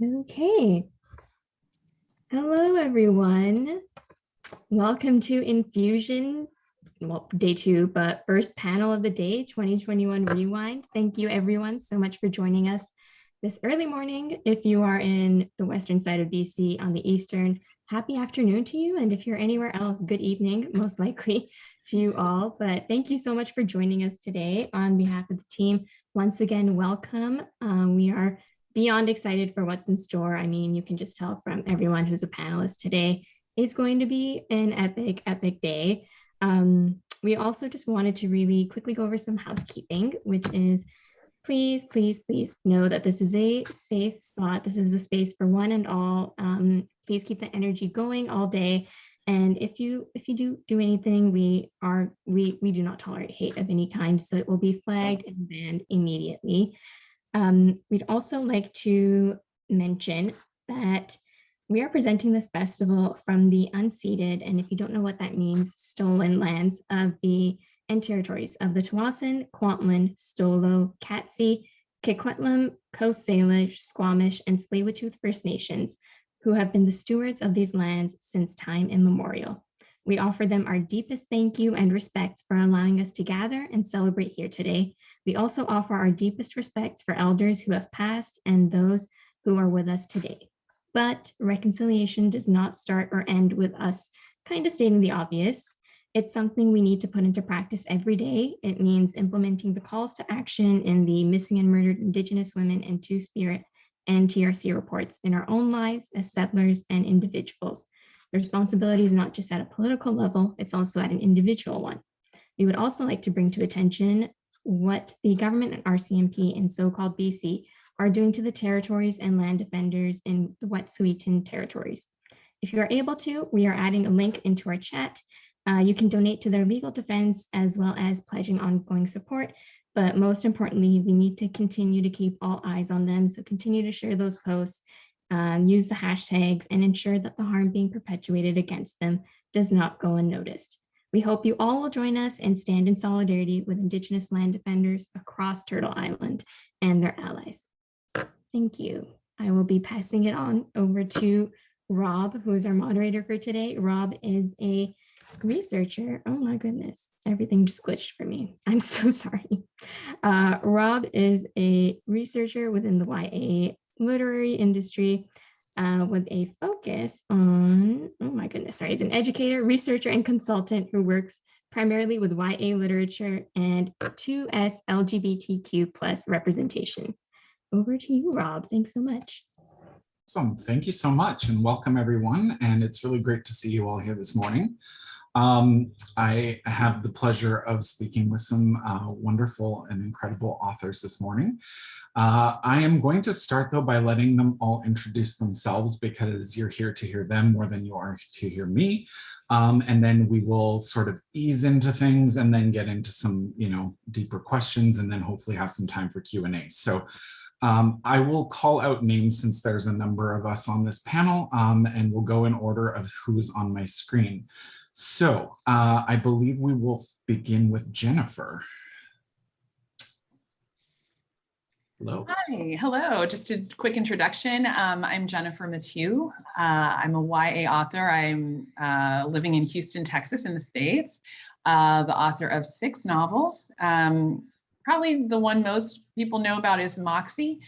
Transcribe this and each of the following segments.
Okay. Hello, everyone. Welcome to Infusion, well, day 2, but first panel of the day, 2021 Rewind. Thank you, everyone, so much for joining us this early morning. If you are in the western side of BC on the eastern, happy afternoon to you. And if you're anywhere else, good evening, most likely to you all. But thank you so much for joining us today. On behalf of the team, once again, welcome. We are beyond excited for what's in store. I mean, you can just tell from everyone who's a panelist today, it's going to be an epic, epic day. We also just wanted to really quickly go over some housekeeping, which is please, please, please know that this is a safe spot. This is a space for one and all. Please keep the energy going all day. And if you do anything, we do not tolerate hate of any kind, so it will be flagged and banned immediately. We'd also like to mention that we are presenting this festival from the unceded, and if you don't know what that means, stolen lands of the and territories of the Tsawwassen, Kwantlen, Stolo, Katzie, Kikwetlam, Coast Salish, Squamish, and Tsleil-Waututh First Nations, who have been the stewards of these lands since time immemorial. We offer them our deepest thank you and respects for allowing us to gather and celebrate here today. We also offer our deepest respects for elders who have passed and those who are with us today. But reconciliation does not start or end with us kind of stating the obvious. It's something we need to put into practice every day. It means implementing the calls to action in the Missing and Murdered Indigenous Women and Two-Spirit and TRC reports in our own lives as settlers and individuals. The responsibility is not just at a political level, it's also at an individual one. We would also like to bring to attention what the government and RCMP in so-called BC are doing to the territories and land defenders in the Wet'suwet'en territories. If you are able to, we are adding a link into our chat. You can donate to their legal defense as well as pledging ongoing support. But most importantly, we need to continue to keep all eyes on them. So continue to share those posts, use the hashtags, and ensure that the harm being perpetuated against them does not go unnoticed. We hope you all will join us and stand in solidarity with Indigenous land defenders across Turtle Island and their allies. Thank you. I will be passing it on over to Rob, who is our moderator for today. Rob is a researcher. Oh my goodness, everything just glitched for me. I'm so sorry. Rob is a researcher within the YA literary industry with a focus on, oh my goodness, sorry, he's an educator, researcher, and consultant who works primarily with YA literature and 2S LGBTQ plus representation. Over to you, Rob. Thanks so much. Awesome. Thank you so much and welcome everyone. And it's really great to see you all here this morning. I have the pleasure of speaking with some wonderful and incredible authors this morning. I am going to start though by letting them all introduce themselves because you're here to hear them more than you are to hear me. And then we will sort of ease into things and then get into some, deeper questions and then hopefully have some time for Q&A. So I will call out names since there's a number of us on this panel and we'll go in order of who's on my screen. So I believe we will begin with Jennifer. Hello. Hi, hello. Just a quick introduction. I'm Jennifer Mathieu. I'm a YA author. I'm living in Houston, Texas in the States. The author of 6 novels. Probably the one most people know about is Moxie,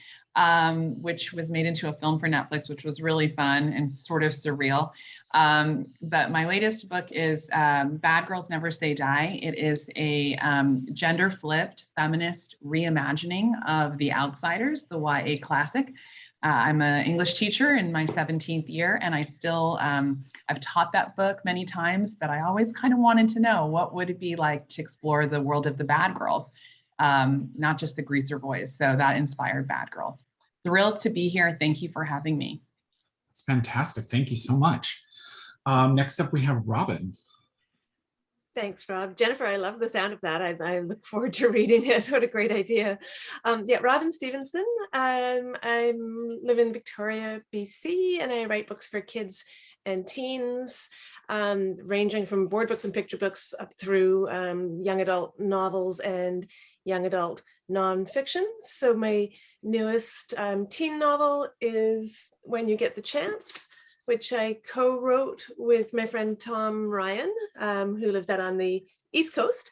which was made into a film for Netflix, which was really fun and sort of surreal. But my latest book is Bad Girls Never Say Die. It is a gender-flipped feminist reimagining of The Outsiders, the YA classic. I'm an English teacher in my 17th year, and I still, I've taught that book many times, but I always kind of wanted to know what would it be like to explore the world of the bad girls. Not just the greaser boys. So that inspired Bad Girls. Thrilled to be here. Thank you for having me. It's fantastic. Thank you so much. Next up, we have Robin. Thanks, Rob. Jennifer, I love the sound of that. I look forward to reading it. What a great idea. Yeah, Robin Stevenson. I live in Victoria, BC, and I write books for kids and teens, ranging from board books and picture books up through young adult novels and young adult nonfiction. So my newest teen novel is When You Get the Chance, which I co-wrote with my friend Tom Ryan, who lives out on the East Coast.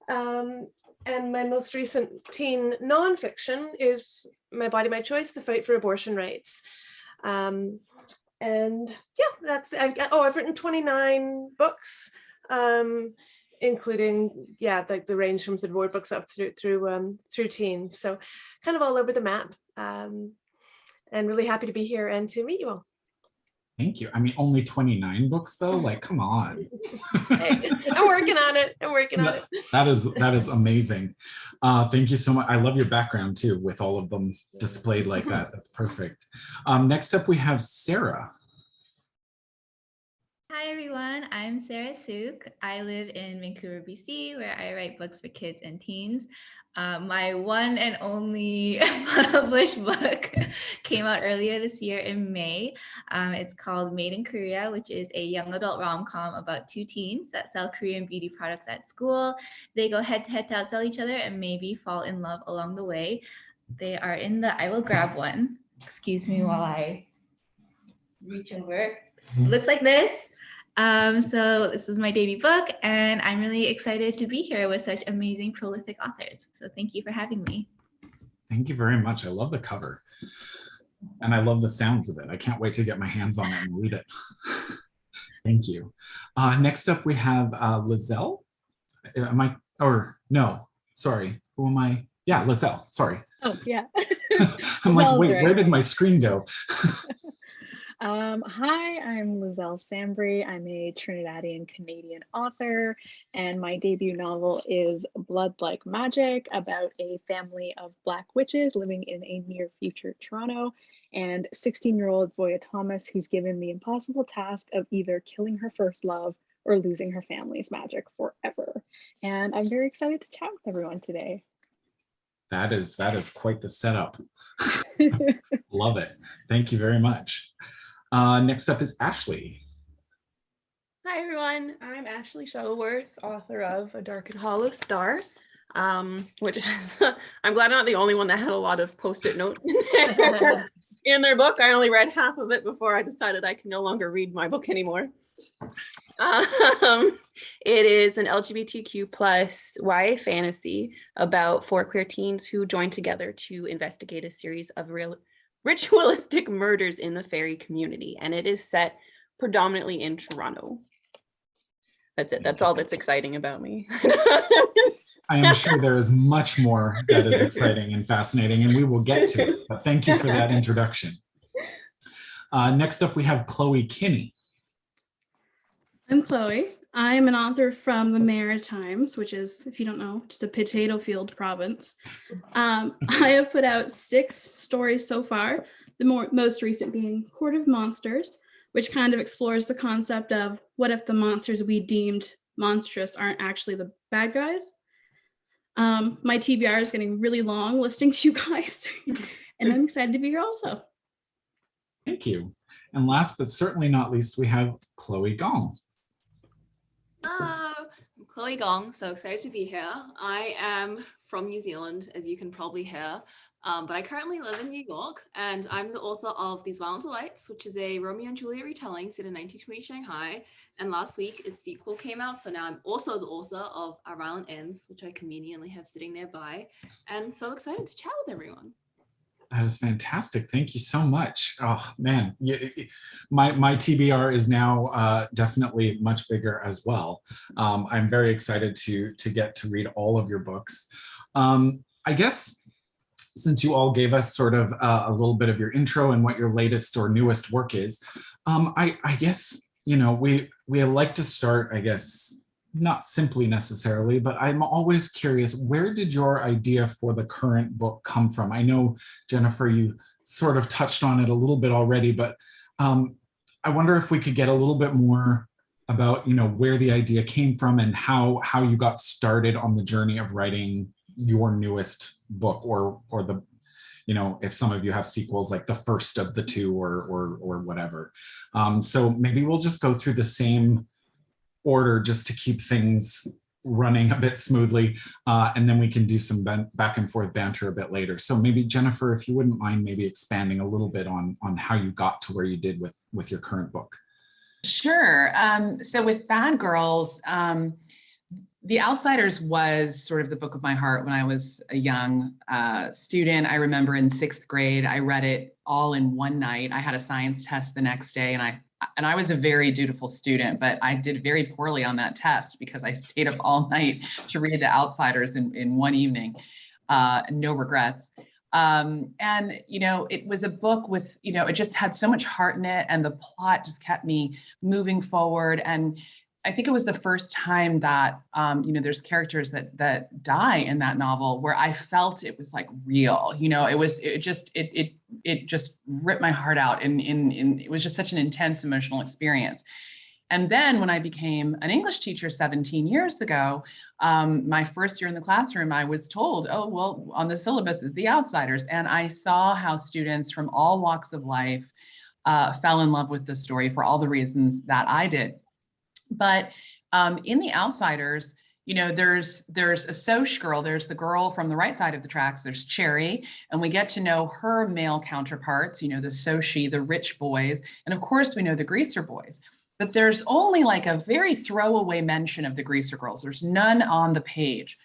And my most recent teen nonfiction is My Body, My Choice, The Fight for Abortion Rights. And yeah, I've written 29 books, including, the range from board books up through teens. So kind of all over the map. And really happy to be here and to meet you all. Thank you. I mean, only 29 books though, like, come on. Hey, I'm working on it. That is amazing. Thank you so much. I love your background too, with all of them displayed like that. That's perfect. Next up, we have Sarah. Hi everyone, I'm Sarah Sook. I live in Vancouver, BC, where I write books for kids and teens. My one and only published book came out earlier this year in May. It's called Made in Korea, which is a young adult rom-com about two teens that sell Korean beauty products at school. They go head to head to outsell each other and maybe fall in love along the way. They are in the, I will grab one. Excuse me while I reach over. It looks like this. So this is my debut book, and I'm really excited to be here with such amazing, prolific authors. So thank you for having me. Thank you very much. I love the cover, and I love the sounds of it. I can't wait to get my hands on it and read it. Thank you. Next up, we have Liselle. Sorry, who am I? Yeah, Liselle, sorry. Oh, yeah. I'm like, wait, where did my screen go? Hi, I'm Liselle Sambury. I'm a Trinidadian Canadian author, and my debut novel is Blood Like Magic, about a family of Black witches living in a near future Toronto, and 16-year-old Voya Thomas, who's given the impossible task of either killing her first love or losing her family's magic forever. And I'm very excited to chat with everyone today. That is quite the setup. Love it. Thank you very much. Next up is Ashley. Hi everyone, I'm Ashley Shuttleworth, author of A Dark and Hollow Star, which is, I'm glad I'm not the only one that had a lot of post-it notes in their book. I only read half of it before I decided I can no longer read my book anymore. It is an LGBTQ plus YA fantasy about 4 queer teens who join together to investigate a series of ritualistic murders in the fairy community, and it is set predominantly in Toronto. That's it. That's all that's exciting about me. I am sure there is much more that is exciting and fascinating, and we will get to it, but thank you for that introduction. Next up, we have Cloey Kinney. I'm Cloey. I'm an author from the Maritimes, which is, if you don't know, just a potato field province. I have put out 6 stories so far, the most recent being Court of Monsters, which kind of explores the concept of what if the monsters we deemed monstrous aren't actually the bad guys. My TBR is getting really long listening to you guys, and I'm excited to be here also. Thank you. And last but certainly not least, we have Chloe Gong. Hello, I'm Chloe Gong, so excited to be here. I am from New Zealand, as you can probably hear, but I currently live in New York, and I'm the author of These Violent Delights, which is a Romeo and Juliet retelling set in 1920 Shanghai, and last week its sequel came out, so now I'm also the author of Our Violent Ends, which I conveniently have sitting nearby, and so excited to chat with everyone. That is fantastic. Thank you so much. Oh man, my TBR is now definitely much bigger as well. I'm very excited to get to read all of your books. I guess since you all gave us sort of a little bit of your intro and what your latest or newest work is, I guess, you know, we like to start, I guess, not simply necessarily, but I'm always curious, where did your idea for the current book come from? I know, Jennifer, you sort of touched on it a little bit already, but I wonder if we could get a little bit more about, you know, where the idea came from and how you got started on the journey of writing your newest book, or the, you know, if some of you have sequels, like the first of the 2 or whatever. So maybe we'll just go through the same order just to keep things running a bit smoothly, and then we can do some back and forth banter a bit later. So maybe Jennifer, if you wouldn't mind maybe expanding a little bit on how you got to where you did with your current book. Sure. So with Bad Girls, The Outsiders was sort of the book of my heart when I was a young student. I remember in 6th grade, I read it all in one night. I had a science test the next day, and I was a very dutiful student, but I did very poorly on that test because I stayed up all night to read The Outsiders in one evening. No regrets. And, you know, it was a book with, you know, it just had so much heart in it, and the plot just kept me moving forward. And I think it was the first time that, you know, there's characters that die in that novel where I felt it was like real, you know, it just ripped my heart out, and it was just such an intense emotional experience. And then when I became an English teacher 17 years ago, my first year in the classroom, I was told, oh, well, on the syllabus is The Outsiders. And I saw how students from all walks of life fell in love with the story for all the reasons that I did. But in The Outsiders, you know, there's a Soch girl, there's the girl from the right side of the tracks, there's Cherry, and we get to know her male counterparts, you know, the Sochie, the rich boys, and of course we know the Greaser boys. But there's only like a very throwaway mention of the Greaser girls. There's none on the page.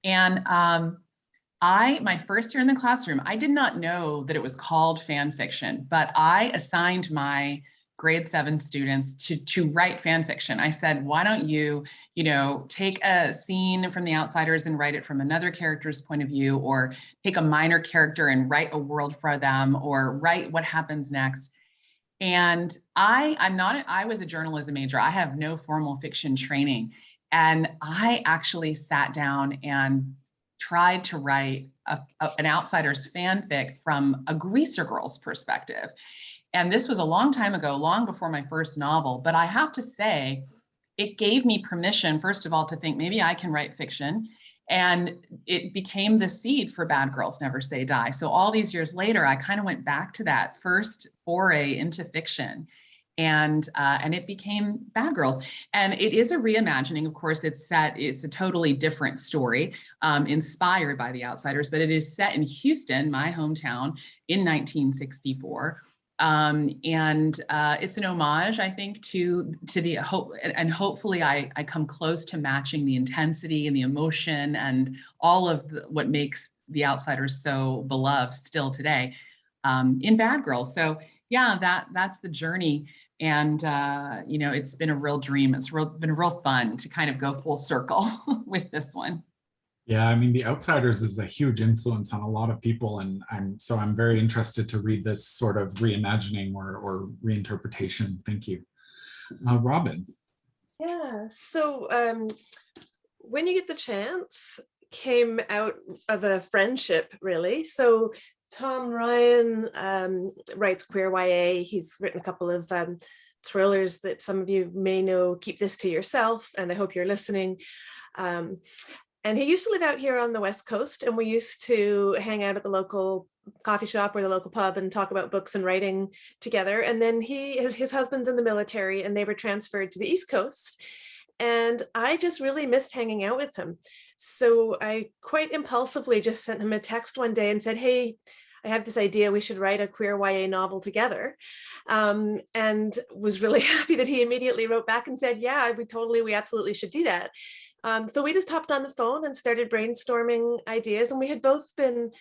And my first year in the classroom, I did not know that it was called fan fiction, but I assigned my grade 7 students to write fan fiction. I said, why don't you know, take a scene from The Outsiders and write it from another character's point of view, or take a minor character and write a world for them, or write what happens next. And I was a journalism major. I have no formal fiction training. And I actually sat down and tried to write an Outsiders fanfic from a Greaser Girls perspective. And this was a long time ago, long before my first novel. But I have to say, it gave me permission, first of all, to think maybe I can write fiction. And it became the seed for Bad Girls Never Say Die. So all these years later, I kind of went back to that first foray into fiction, and it became Bad Girls. And it is a reimagining. Of course, it's a totally different story, inspired by The Outsiders, but it is set in Houston, my hometown, in 1964. And it's an homage, I think, to the hope, and hopefully I come close to matching the intensity and the emotion and all of what makes The Outsiders so beloved still today in Bad Girls. So yeah, that's the journey. And you know, it's been a real dream. It's been real fun to kind of go full circle with this one. Yeah, I mean, The Outsiders is a huge influence on a lot of people, and I'm very interested to read this sort of reimagining or reinterpretation. Thank you. Robin. Yeah, so When You Get the Chance came out of a friendship, really. So Tom Ryan writes queer YA. He's written a couple of thrillers that some of you may know, Keep This to Yourself, and I Hope You're Listening. And he used to live out here on the West Coast, and we used to hang out at the local coffee shop or the local pub and talk about books and writing together. And then his husband's in the military, and they were transferred to the East Coast. And I just really missed hanging out with him. So I quite impulsively just sent him a text one day and said, hey, I have this idea, we should write a queer YA novel together. And was really happy that he immediately wrote back and said, yeah, we absolutely should do that. So we just hopped on the phone and started brainstorming ideas, and we had both been,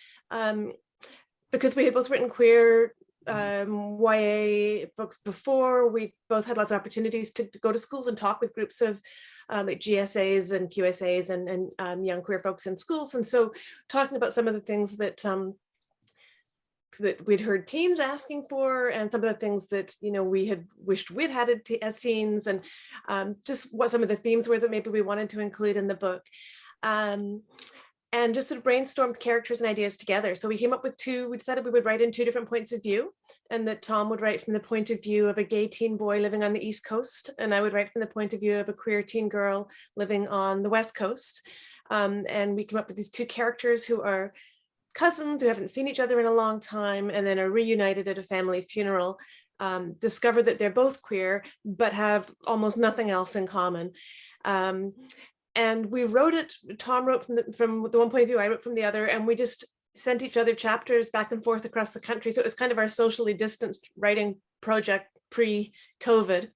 because we had both written queer YA books before, we both had lots of opportunities to go to schools and talk with groups of like GSAs and QSAs and young queer folks in schools. And so talking about some of the things that we'd heard teens asking for, and some of the things that, you know, we had wished we'd had as teens, and just what some of the themes were that maybe we wanted to include in the book. And just sort of brainstormed characters and ideas together. So we came up with we decided we would write in 2 different points of view, and that Tom would write from the point of view of a gay teen boy living on the East Coast, and I would write from the point of view of a queer teen girl living on the West Coast. And we came up with these 2 characters who are cousins who haven't seen each other in a long time, and then are reunited at a family funeral, discover that they're both queer, but have almost nothing else in common. And we wrote it, Tom wrote from the one point of view, I wrote from the other, and we just sent each other chapters back and forth across the country. So it was kind of our socially distanced writing project pre-COVID.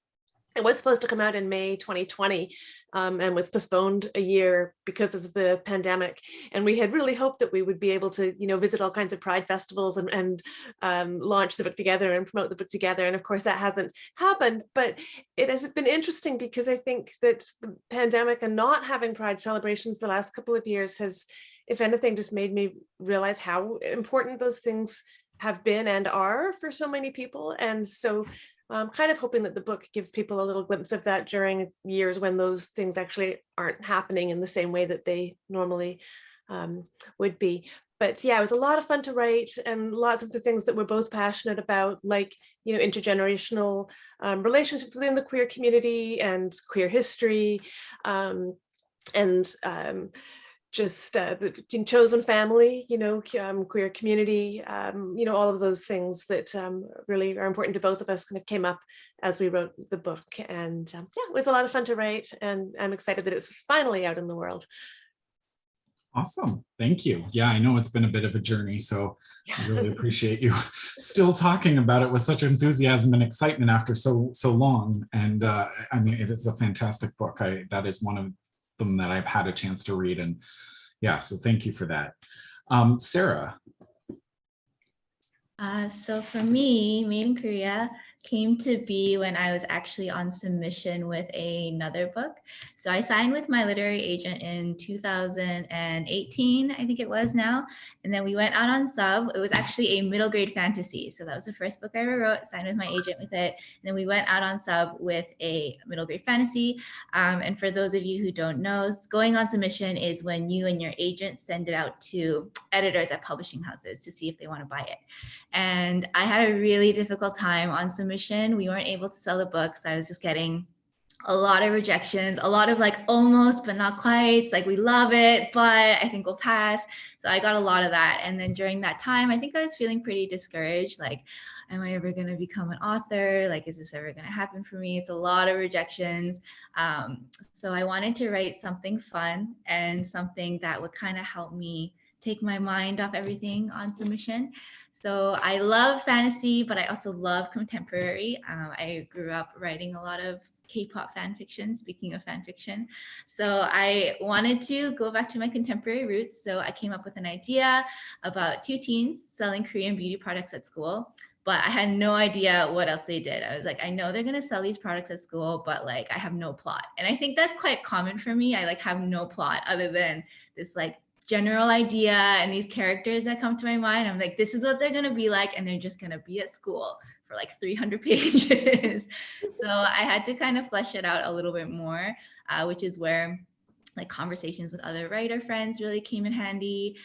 It was supposed to come out in May 2020 and was postponed a year because of the pandemic. And we had really hoped that we would be able to, visit all kinds of Pride festivals and launch the book together and promote the book together. And of course that hasn't happened, but it has been interesting because I think that the pandemic and not having Pride celebrations the last couple of years has, if anything, just made me realize how important those things have been and are for so many people. And so I'm kind of hoping that the book gives people a little glimpse of that during years when those things actually aren't happening in the same way that they normally would be. But yeah, it was a lot of fun to write, and lots of the things that we're both passionate about, like, intergenerational relationships within the queer community and queer history, and just the chosen family, queer community, all of those things that really are important to both of us kind of came up as we wrote the book. And yeah, it was a lot of fun to write, and I'm excited that it's finally out in the world. Awesome. Thank you. Yeah, I know it's been a bit of a journey, so I really appreciate you still talking about it with such enthusiasm and excitement after so long. And I mean, it is a fantastic book. That is one of them that I've had a chance to read, and yeah, so thank you for that. Sarah. So for me, Made in Korea came to be when I was actually on submission with another book. So I signed with my literary agent in 2018, I think it was now. And then we went out on sub. It was actually a middle grade fantasy. So that was the first book I ever wrote, signed with my agent with it. And then we went out on sub with a middle grade fantasy. And for those of you who don't know, going on submission is when you and your agent send it out to editors at publishing houses to see if they want to buy it. And I had a really difficult time on submission. We weren't able to sell the books. I was just getting a lot of rejections, a lot of like almost, but not quite. It's like, we love it, but I think we'll pass. So I got a lot of that. And then during that time, I think I was feeling pretty discouraged. Like, am I ever going to become an author? Like, is this ever going to happen for me? It's a lot of rejections. So I wanted to write something fun and something that would kind of help me take my mind off everything on submission. So I love fantasy, but I also love contemporary. I grew up writing a lot of K-pop fan fiction, speaking of fan fiction. So I wanted to go back to my contemporary roots. So I came up with an idea about two teens selling Korean beauty products at school, but I had no idea what else they did. I was like, I know they're going to sell these products at school, but like, I have no plot. And I think that's quite common for me. I like have no plot other than this like general idea and these characters that come to my mind. I'm like, this is what they're going to be like, and they're just going to be at school for like 300 pages. So I had to kind of flesh it out a little bit more, which is where like conversations with other writer friends really came in handy.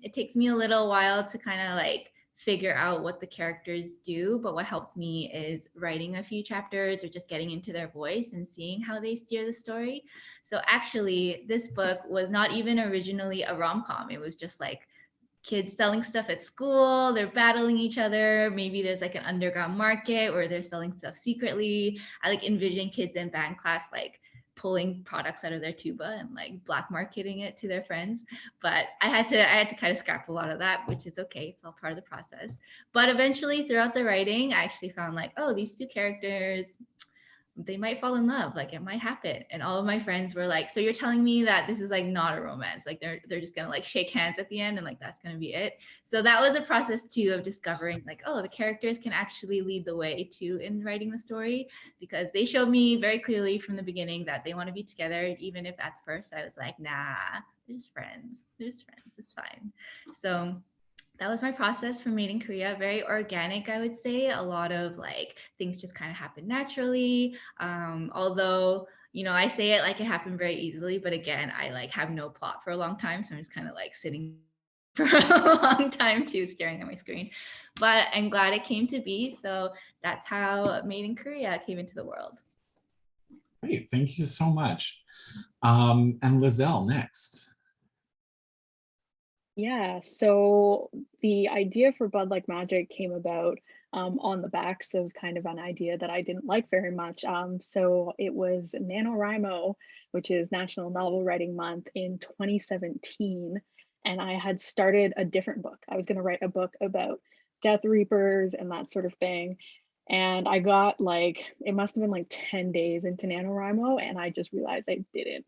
It takes me a little while to kind of like figure out what the characters do, but what helps me is writing a few chapters or just getting into their voice and seeing how they steer the story. So actually, this book was not even originally a rom-com. It was just like kids selling stuff at school, they're battling each other. Maybe there's like an underground market where they're selling stuff secretly. I like envision kids in band class like pulling products out of their tuba and like black marketing it to their friends. But I had to kind of scrap a lot of that, which is okay. It's all part of the process. But eventually throughout the writing, I actually found like, oh, these two characters, they might fall in love, like it might happen. And all of my friends were like, so you're telling me that this is like not a romance, like they're just gonna like shake hands at the end and like that's gonna be it. So that was a process too of discovering like, oh, the characters can actually lead the way too in writing the story, because they showed me very clearly from the beginning that they want to be together, even if at first I was like, nah, they're just friends, it's fine. So that was my process for Made in Korea. Very organic, I would say. A lot of like things just kind of happen naturally. Although, you know, I say it like it happened very easily, but again, I like have no plot for a long time. So I'm just kind of like sitting for a long time too, staring at my screen. But I'm glad it came to be. So that's how Made in Korea came into the world. Great, thank you so much. And Liselle, next. Yeah, so the idea for Blood Like Magic came about on the backs of kind of an idea that I didn't like very much. So it was NaNoWriMo which is National Novel Writing Month, in 2017. And I had started a different book. I was going to write a book about Death Reapers and that sort of thing. And I got like, it must have been like 10 days into NaNoWriMo, and I just realized I didn't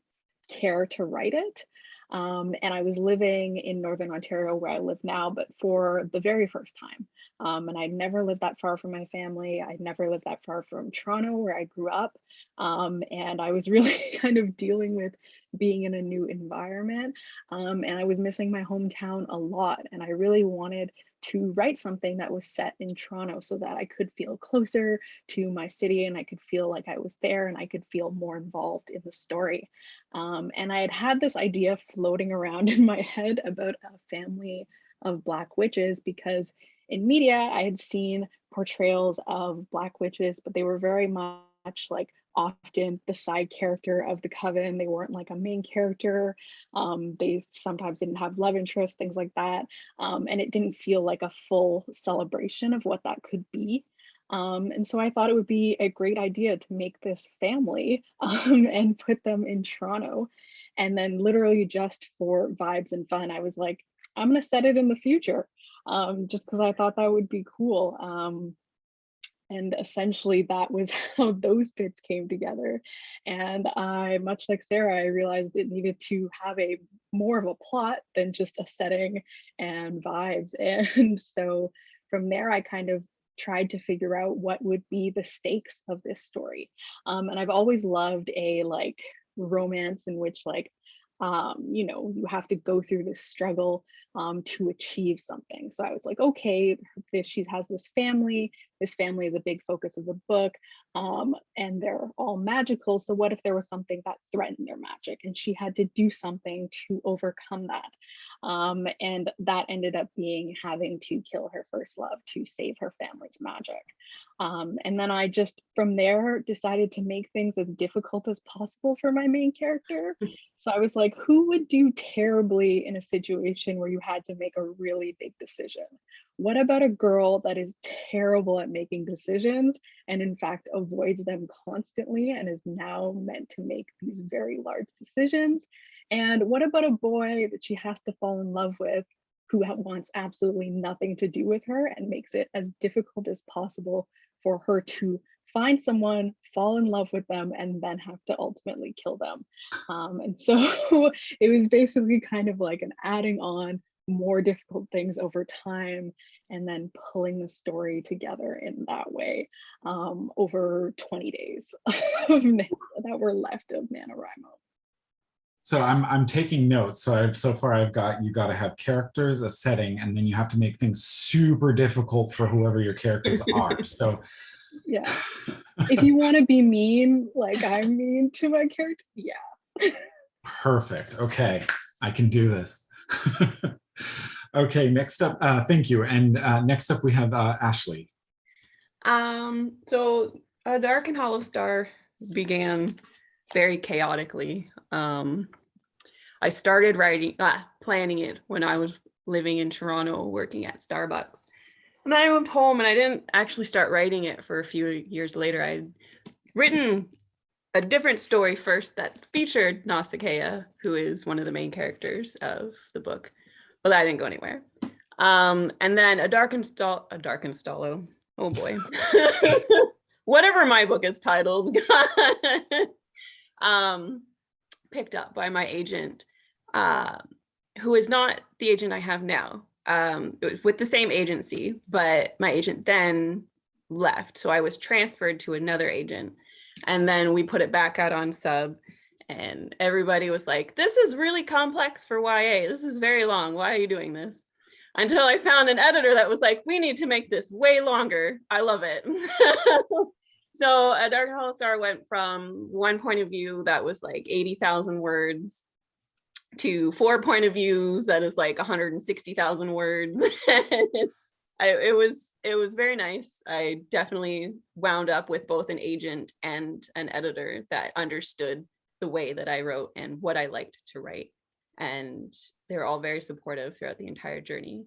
care to write it. And I was living in Northern Ontario where I live now, but for the very first time. And I'd never lived that far from my family. I'd never lived that far from Toronto where I grew up. And I was really kind of dealing with being in a new environment. And I was missing my hometown a lot. And I really wanted to write something that was set in Toronto so that I could feel closer to my city and I could feel like I was there and I could feel more involved in the story. And I had this idea floating around in my head about a family of Black witches, because in media I had seen portrayals of Black witches, but they were very much like often the side character of the coven. They weren't like a main character. They sometimes didn't have love interest, things like that. And it didn't feel like a full celebration of what that could be. And so I thought it would be a great idea to make this family and put them in Toronto. And then literally just for vibes and fun, I was like, I'm gonna set it in the future, just because I thought that would be cool. And essentially that was how those bits came together. And I, much like Sarah, I realized it needed to have a more of a plot than just a setting and vibes. And so from there, I kind of tried to figure out what would be the stakes of this story. And I've always loved a like romance in which like, you know, you have to go through this struggle to achieve something. So I was like, okay, she has this family. This family is a big focus of the book, and they're all magical. So what if there was something that threatened their magic and she had to do something to overcome that? And that ended up being having to kill her first love to save her family's magic. And then I just, from there, decided to make things as difficult as possible for my main character. So I was like, who would do terribly in a situation where you had to make a really big decision? What about a girl that is terrible at making decisions and in fact avoids them constantly and is now meant to make these very large decisions? And what about a boy that she has to fall in love with who wants absolutely nothing to do with her and makes it as difficult as possible for her to find someone, fall in love with them, and then have to ultimately kill them? And so it was basically kind of like an adding on more difficult things over time and then pulling the story together in that way over 20 days that were left of NaNoWriMo. So I'm taking notes. So I've got, you got to have characters, a setting, and then you have to make things super difficult for whoever your characters are. So yeah, if you want to be mean, like I'm mean to my character, yeah. Perfect. Okay, I can do this. Okay, next up, thank you. And next up we have Ashley. So A Dark and Hollow Star began very chaotically. I started planning it when I was living in Toronto, working at Starbucks. And then I went home and I didn't actually start writing it for a few years later. I'd written a different story first that featured Nausicaa, who is one of the main characters of the book. But that didn't go anywhere. And then A Dark and Stallo. Oh boy. Whatever my book is titled. Picked up by my agent, who is not the agent I have now. It was with the same agency, but my agent then left. So I was transferred to another agent. And then we put it back out on sub. And everybody was like, this is really complex for YA. This is very long. Why are you doing this? Until I found an editor that was like, we need to make this way longer. I love it. So A Dark and Hollow Star went from one point of view that was like 80,000 words to 4 point of views that is like 160,000 words. It was very nice. I definitely wound up with both an agent and an editor that understood the way that I wrote and what I liked to write. And they're all very supportive throughout the entire journey.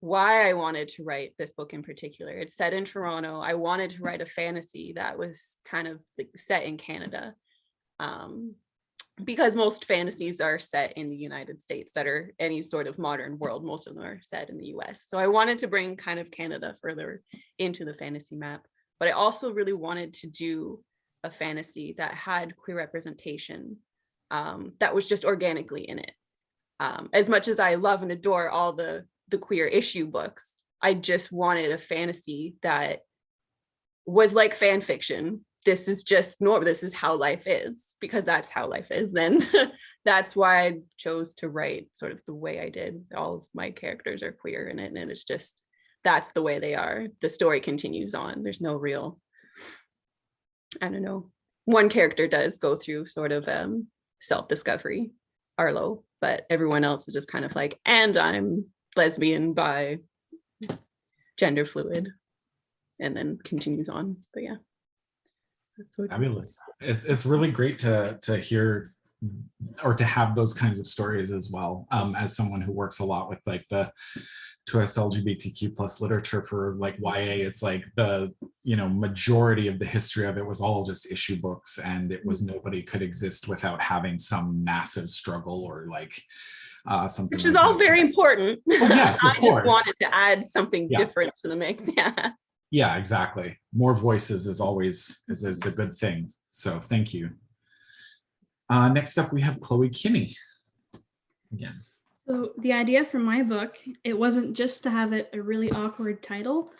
Why I wanted to write this book in particular, it's set in Toronto. I wanted to write a fantasy that was kind of like set in Canada. because most fantasies are set in the United States that are any sort of modern world. Most of them are set in the US. So I wanted to bring kind of Canada further into the fantasy map, but I also really wanted to do a fantasy that had queer representation that was just organically in it. As much as I love and adore all the queer issue books, I just wanted a fantasy that was like fan fiction. This is just normal. This is how life is, because that's how life is. Then that's why I chose to write sort of the way I did. All of my characters are queer in it, and it's just, that's the way they are. The story continues on. There's no real, I don't know. One character does go through sort of self-discovery, Arlo, but everyone else is just kind of like, and I'm lesbian, bi, gender fluid, and then continues on. But yeah. Fabulous. It's really great to hear or to have those kinds of stories as well. As someone who works a lot with like the 2S LGBTQ plus literature for like YA, it's like the, you know, majority of the history of it was all just issue books, and it was nobody could exist without having some massive struggle or like something. Which is all very important. Oh, yes, of course. Just wanted to add something different to the mix. Yeah. Yeah, exactly. More voices is always is a good thing. So thank you. Next up, we have Cloey Kinney. Again. So the idea for my book, it wasn't just to have it a really awkward title.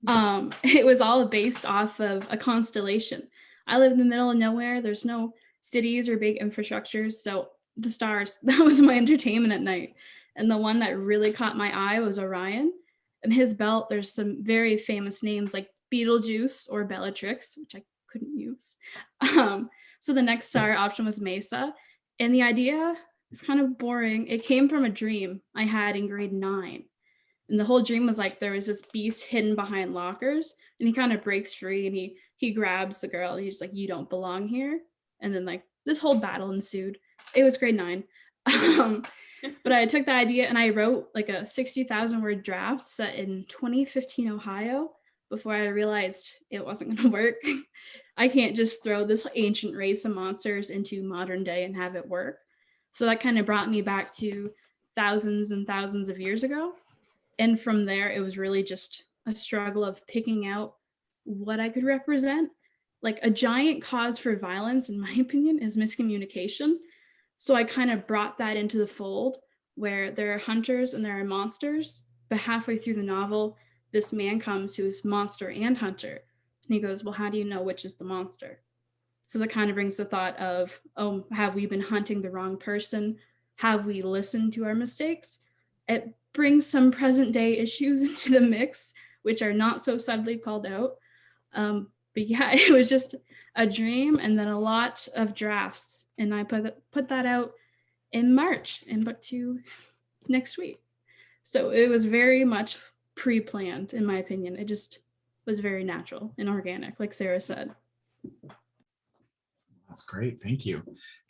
It was all based off of a constellation. I live in the middle of nowhere. There's no cities or big infrastructures. So the stars, that was my entertainment at night. And the one that really caught my eye was Orion. And his belt, there's some very famous names like Beetlejuice or Bellatrix, which I couldn't use. So the next star option was Mesa. And the idea is kind of boring. It came from a dream I had in grade 9. And the whole dream was like there was this beast hidden behind lockers, and he kind of breaks free, and he grabs the girl, and he's like, you don't belong here. And then like this whole battle ensued. It was grade 9. But I took the idea and I wrote like a 60,000 word draft set in 2015 Ohio before I realized it wasn't going to work. I can't just throw this ancient race of monsters into modern day and have it work. So that kind of brought me back to thousands and thousands of years ago. And from there, it was really just a struggle of picking out what I could represent. Like a giant cause for violence, in my opinion, is miscommunication. So I kind of brought that into the fold where there are hunters and there are monsters. But halfway through the novel, this man comes who's monster and hunter. And he goes, well, how do you know which is the monster? So that kind of brings the thought of, oh, have we been hunting the wrong person? Have we listened to our mistakes? It brings some present day issues into the mix, which are not so subtly called out. But yeah, it was just a dream and then a lot of drafts. And I put that out in March in book 2 next week. So it was very much pre-planned, in my opinion. It just was very natural and organic, like Sarah said. That's great, thank you.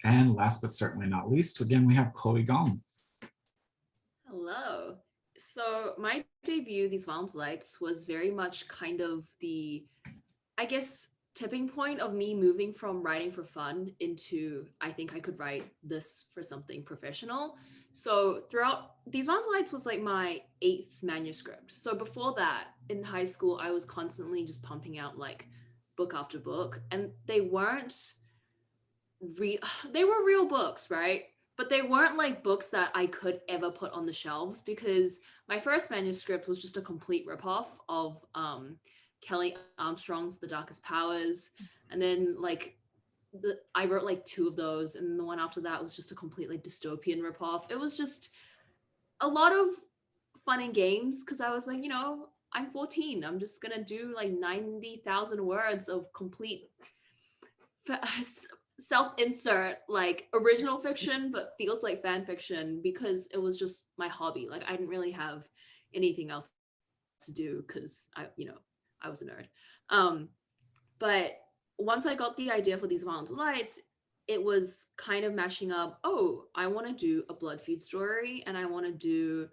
And last but certainly not least, again, we have Cloey Gong. Hello. So my debut, These Violent Lights, was very much kind of the, I guess, tipping point of me moving from writing for fun into, I think I could write this for something professional. So throughout, These Violent Lights was like my 8th manuscript. So before that, in high school, I was constantly just pumping out like book after book, and they weren't they were real books, right? But they weren't like books that I could ever put on the shelves, because my first manuscript was just a complete ripoff of Kelly Armstrong's The Darkest Powers. And then like I wrote like 2 of those, and the one after that was just a completely dystopian ripoff. It was just a lot of fun and games, because I was like, you know, I'm 14. I'm just gonna do like 90,000 words of complete self-insert like original fiction, but feels like fan fiction, because it was just my hobby. Like I didn't really have anything else to do because I was a nerd. But once I got the idea for These Violent Lights, it was kind of mashing up, oh, I want to do a blood feud story, and I want to do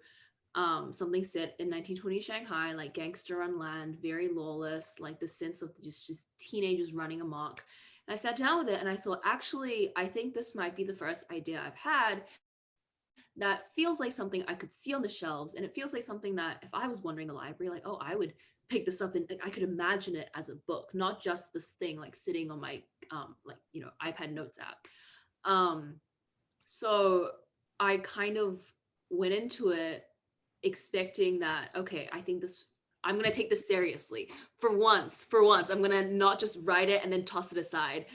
something set in 1920 Shanghai, like gangster on land, very lawless, like the sense of just teenagers running amok. I sat down with it and I thought, actually, I think this might be the first idea I've had that feels like something I could see on the shelves. And it feels like something that if I was wandering the library, like, oh, I would pick this up and I could imagine it as a book, not just this thing like sitting on my iPad notes app. So I kind of went into it expecting that, okay, I'm going to take this seriously for once. I'm going to not just write it and then toss it aside.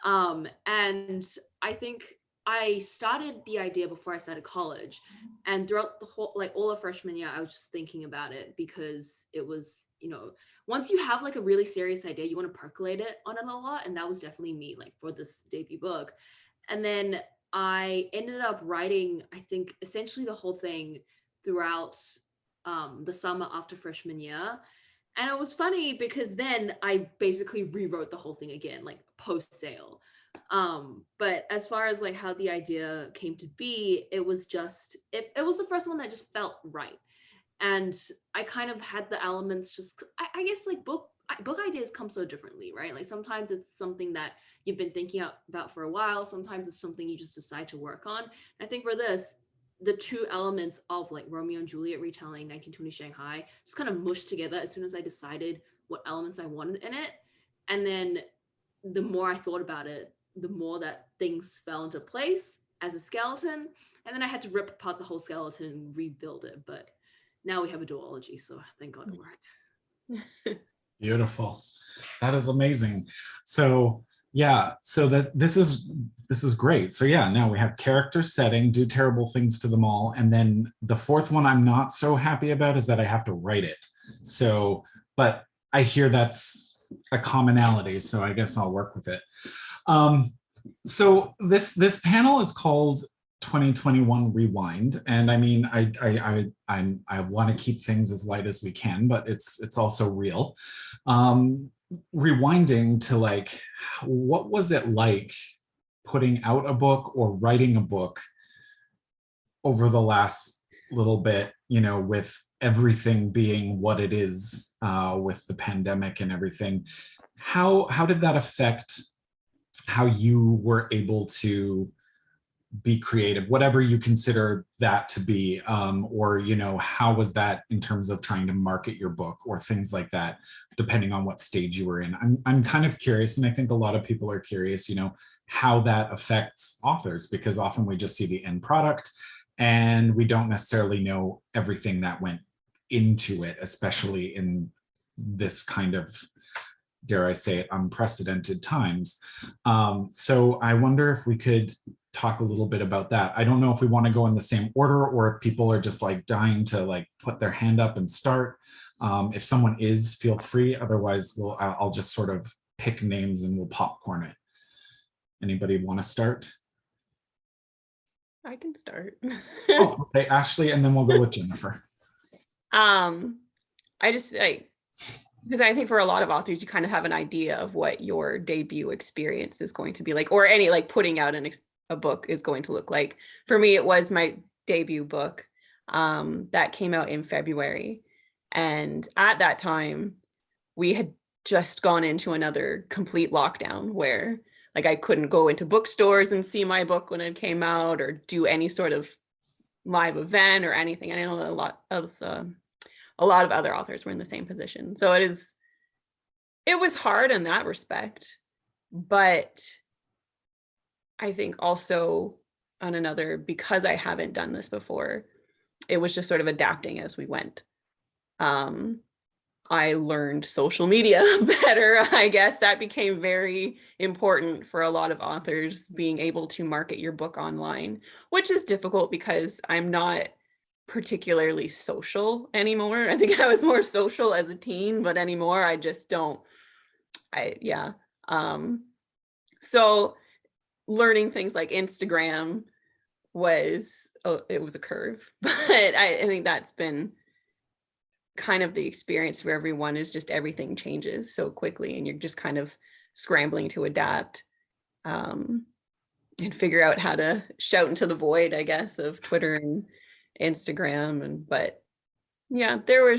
And I think I started the idea before I started college, and throughout the whole, like all of freshman year, I was just thinking about it because it was, once you have like a really serious idea, you want to percolate it on it a lot. And that was definitely me, like for this debut book. And then I ended up writing, I think, essentially the whole thing throughout the summer after freshman year. And it was funny because then I basically rewrote the whole thing again, like post sale. But as far as like how the idea came to be, it was just, it was the first one that just felt right. And I kind of had the elements just, I guess like book ideas come so differently, right? Like sometimes it's something that you've been thinking about for a while. Sometimes it's something you just decide to work on. And I think for this, the two elements of like Romeo and Juliet retelling 1920 Shanghai just kind of mushed together as soon as I decided what elements I wanted in it. And then the more I thought about it, the more that things fell into place as a skeleton. And then I had to rip apart the whole skeleton and rebuild it. But now we have a duology, so thank God it worked. Beautiful. That is amazing. So yeah, so this is great. So yeah, now we have character setting, do terrible things to them all. And then the fourth one I'm not so happy about is that I have to write it. So, but I hear that's a commonality, so I guess I'll work with it. So this panel is called 2021 Rewind, and I mean I want to keep things as light as we can, but it's also real. Rewinding to like, what was it like putting out a book or writing a book over the last little bit, with everything being what it is, with the pandemic and everything. How did that affect how you were able to be creative, whatever you consider that to be, or how was that in terms of trying to market your book or things like that, depending on what stage you were in? I'm kind of curious, and I think a lot of people are curious, how that affects authors, because often we just see the end product and we don't necessarily know everything that went into it, especially in this kind of, dare I say it, unprecedented times. So I wonder if we could talk a little bit about that. I don't know if we want to go in the same order or if people are just like dying to like put their hand up and start. If someone is, feel free. Otherwise, I'll just sort of pick names and we'll popcorn it. Anybody want to start? I can start. Oh, okay, Ashley, and then we'll go with Jennifer. I just because I think for a lot of authors, you kind of have an idea of what your debut experience is going to be like, or any like putting out a book is going to look like. For me, it was my debut book that came out in February. And at that time, we had just gone into another complete lockdown where like I couldn't go into bookstores and see my book when it came out or do any sort of live event or anything. And I know that a lot of other authors were in the same position. So it was hard in that respect, but I think also on another, because I haven't done this before, it was just sort of adapting as we went. I learned social media better, I guess. That became very important for a lot of authors, being able to market your book online, which is difficult because I'm not particularly social anymore. I think I was more social as a teen, but anymore I just don't. So learning things like Instagram was a curve, but I think that's been kind of the experience for everyone, is just everything changes so quickly and you're just kind of scrambling to adapt and figure out how to shout into the void, I guess, of Twitter and Instagram. But yeah, there were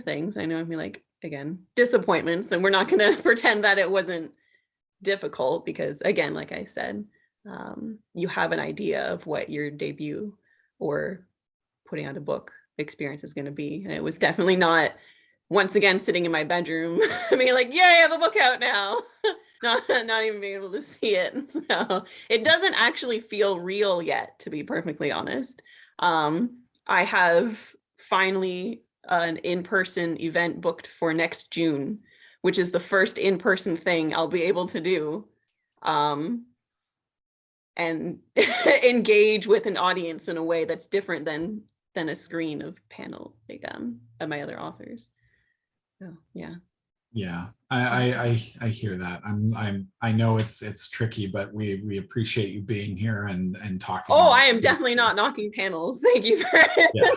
things, I know, I mean, like again, disappointments, and we're not going to pretend that it wasn't difficult because, again, like I said, you have an idea of what your debut or putting out a book experience is going to be. And it was definitely not, once again, sitting in my bedroom, being like, yay, I have a book out now. not even being able to see it. So it doesn't actually feel real yet, to be perfectly honest. I have finally an in-person event booked for next June, which is the first in-person thing I'll be able to do. And engage with an audience in a way that's different than a screen of panel like of my other authors. So yeah. Yeah, I hear that. I know it's tricky, but we appreciate you being here and talking. Oh, I am definitely not knocking panels. Thank you for it. Yeah.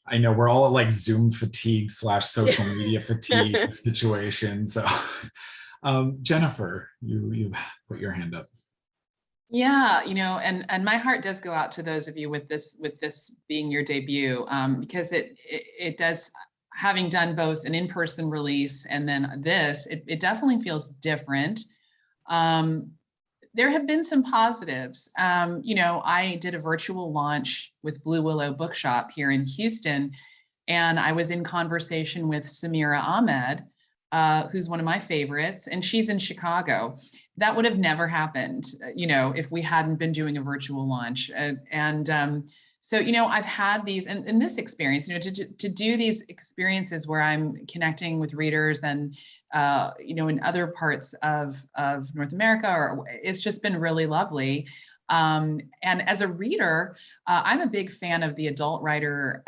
I know we're all like Zoom fatigue / social media fatigue situation. So Jennifer, you put your hand up. Yeah, and my heart does go out to those of you with this being your debut, because it does, having done both an in-person release and then this, it definitely feels different. There have been some positives. I did a virtual launch with Blue Willow Bookshop here in Houston, and I was in conversation with Samira Ahmed, who's one of my favorites, and she's in Chicago. That would have never happened, if we hadn't been doing a virtual launch. So, I've had these, and this experience, to do these experiences where I'm connecting with readers and, in other parts of North America, it's just been really lovely. And as a reader, I'm a big fan of the adult writer,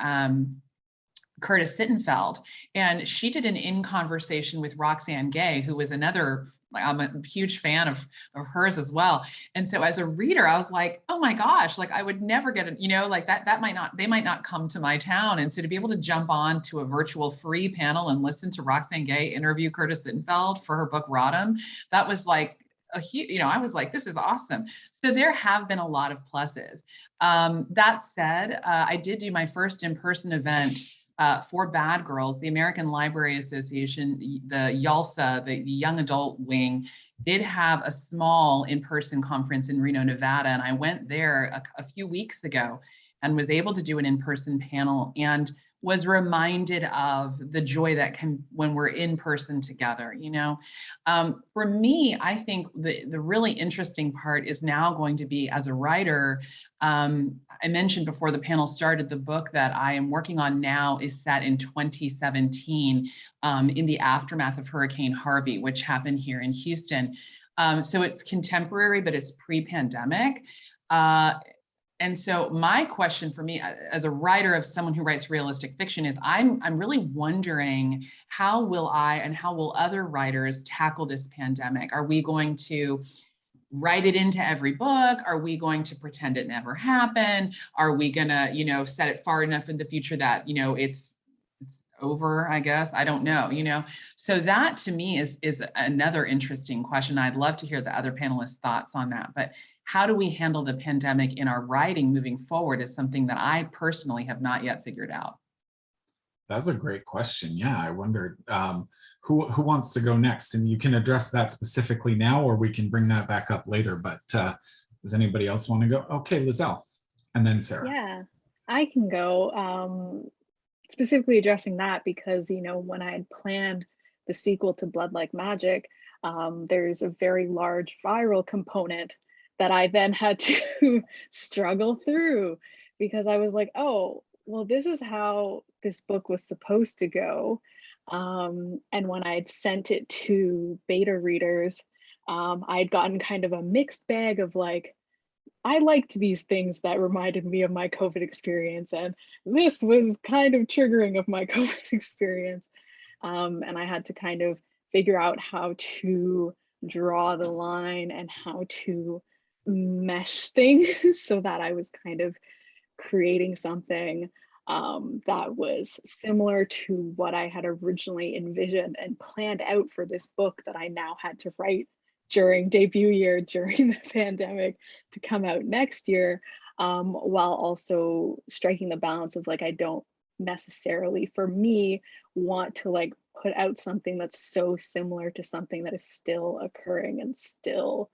Curtis Sittenfeld, and she did an in conversation with Roxane Gay, who was another, I'm a huge fan of hers as well. And so as a reader, I was like, oh my gosh, like I would never get it, they might not come to my town. And so to be able to jump on to a virtual free panel and listen to Roxane Gay interview Curtis Sittenfeld for her book Rodham, that was like a huge, I was like, this is awesome. So there have been a lot of pluses. That said, I did do my first in-person event for Bad Girls. The American Library Association, the YALSA, the young adult wing, did have a small in-person conference in Reno, Nevada. And I went there a few weeks ago and was able to do an in-person panel and was reminded of the joy that can when we're in person together. For me, I think the really interesting part is now going to be, as a writer, I mentioned before the panel started, the book that I am working on now is set in 2017 in the aftermath of Hurricane Harvey, which happened here in Houston. So it's contemporary, but it's pre-pandemic. And so my question for me as a writer, of someone who writes realistic fiction, is I'm really wondering, how will I and how will other writers tackle this pandemic? Are we going to write it into every book? Are we going to pretend it never happened? Are we gonna, set it far enough in the future that, it's over, I guess? I don't know, So that to me is another interesting question. I'd love to hear the other panelists' thoughts on that. But how do we handle the pandemic in our writing moving forward is something that I personally have not yet figured out. That's a great question. Yeah, I wondered who wants to go next, and you can address that specifically now, or we can bring that back up later. But does anybody else want to go? Okay, Liselle, and then Sarah. Yeah, I can go. Specifically addressing that because, when I had planned the sequel to Blood Like Magic, there's a very large viral component that I then had to struggle through, because I was like, oh, well, this is how this book was supposed to go. And when I had sent it to beta readers, I had gotten kind of a mixed bag of like, I liked these things that reminded me of my COVID experience, and this was kind of triggering of my COVID experience. And I had to kind of figure out how to draw the line and how to mesh things so that I was kind of creating something that was similar to what I had originally envisioned and planned out for this book that I now had to write during debut year, during the pandemic, to come out next year, while also striking the balance of like, I don't necessarily, for me, want to like put out something that's so similar to something that is still occurring and still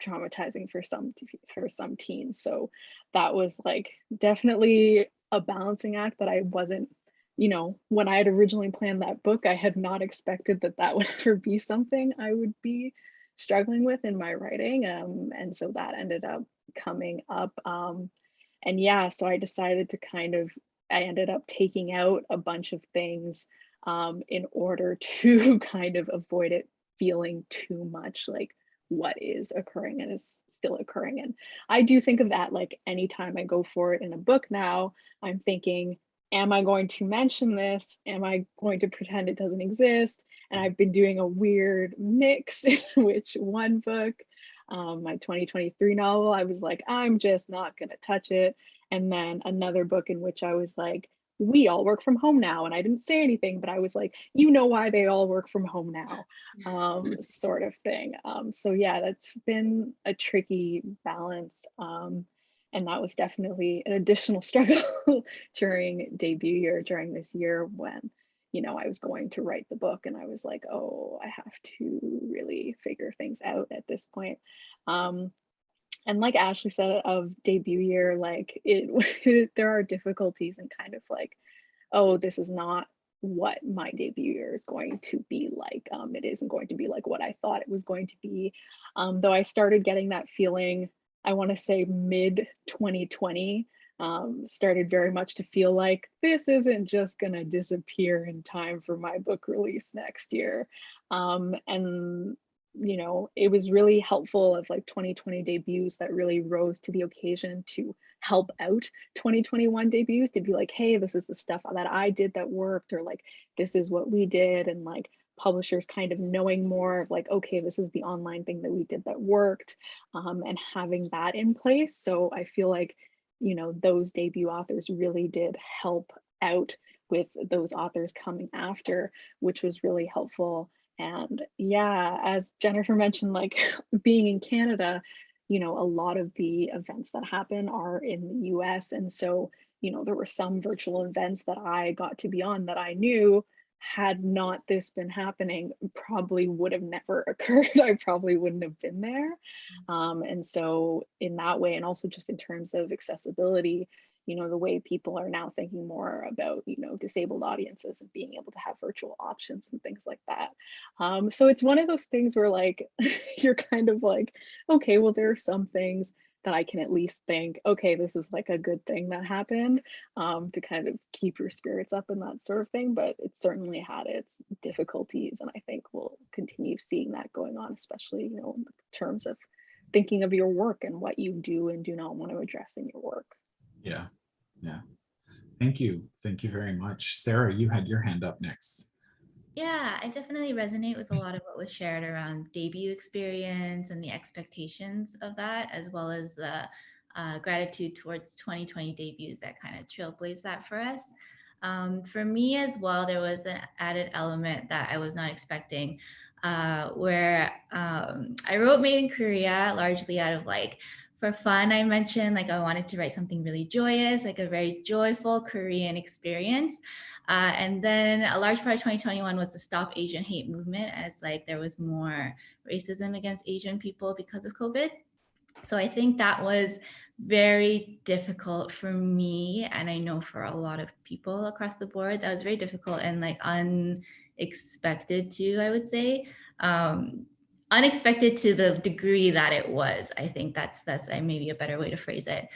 traumatizing for some teens. So that was like definitely a balancing act that I wasn't, you know, when I had originally planned that book, I had not expected that that would ever be something I would be struggling with in my writing. And so that ended up coming up. And yeah, so I decided to I ended up taking out a bunch of things in order to kind of avoid it feeling too much like what is occurring and is still occurring. And I do think of that like anytime I go for it in a book now, I'm thinking, am I going to mention this? Am I going to pretend it doesn't exist? And I've been doing a weird mix in which one book, my 2023 novel, I was like, I'm just not going to touch it. And then another book in which I was like, we all work from home now. And I didn't say anything, but I was like, you know why they all work from home now, sort of thing. So yeah, that's been a tricky balance. And that was definitely an additional struggle during debut year, during this year when, you know, I was going to write the book and I was like, oh, I have to really figure things out at this point. And like Ashley said, of debut year, like there are difficulties and kind of like, oh, this is not what my debut year is going to be like. It isn't going to be like what I thought it was going to be. Though I started getting that feeling, I want to say mid 2020, started very much to feel like this isn't just going to disappear in time for my book release next year. And you know, it was really helpful of like 2020 debuts that really rose to the occasion to help out 2021 debuts, to be like, hey, this is the stuff that I did that worked, or like, this is what we did. And like publishers kind of knowing more of like, okay, this is the online thing that we did that worked, and having that in place. So I feel like, you know, those debut authors really did help out with those authors coming after, which was really helpful. And yeah, as Jennifer mentioned, like being in Canada, you know, a lot of the events that happen are in the US. And so, you know, there were some virtual events that I got to be on that I knew, had not this been happening, probably would have never occurred. I probably wouldn't have been there. And so in that way, and also just in terms of accessibility, you know, the way people are now thinking more about, you know, disabled audiences and being able to have virtual options and things like that. So it's one of those things where like, you're kind of like, okay, well, there are some things that I can at least think, okay, this is like a good thing that happened, to kind of keep your spirits up and that sort of thing. But it certainly had its difficulties. And I think we'll continue seeing that going on, especially, you know, in terms of thinking of your work and what you do and do not want to address in your work. Yeah, yeah. Thank you. Thank you very much. Sarah, you had your hand up next. Yeah, I definitely resonate with a lot of what was shared around debut experience and the expectations of that, as well as the gratitude towards 2020 debuts that kind of trailblazed that for us. For me as well, there was an added element that I was not expecting, where I wrote Made in Korea largely out of like, for fun. I mentioned like I wanted to write something really joyous, like a very joyful Korean experience. And then a large part of 2021 was the Stop Asian Hate movement, as like there was more racism against Asian people because of COVID. So I think that was very difficult for me, and I know for a lot of people across the board, that was very difficult and like unexpected too, I would say. Unexpected to the degree that it was. I think that's maybe a better way to phrase it.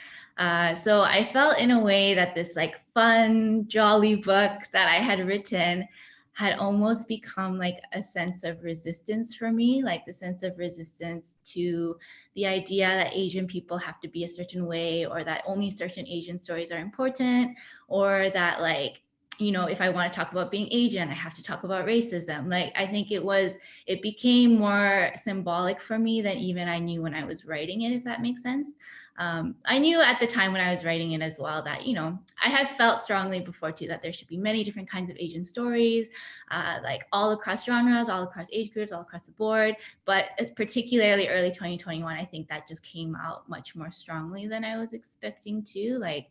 So I felt in a way that this like fun, jolly book that I had written had almost become like a sense of resistance for me, like the sense of resistance to the idea that Asian people have to be a certain way, or that only certain Asian stories are important, or that like, you know, if I want to talk about being Asian, I have to talk about racism. Like, I think it became more symbolic for me than even I knew when I was writing it, if that makes sense. I knew at the time when I was writing it as well that, you know, I had felt strongly before too that there should be many different kinds of Asian stories, like all across genres, all across age groups, all across the board. But particularly early 2021, I think that just came out much more strongly than I was expecting to. Like,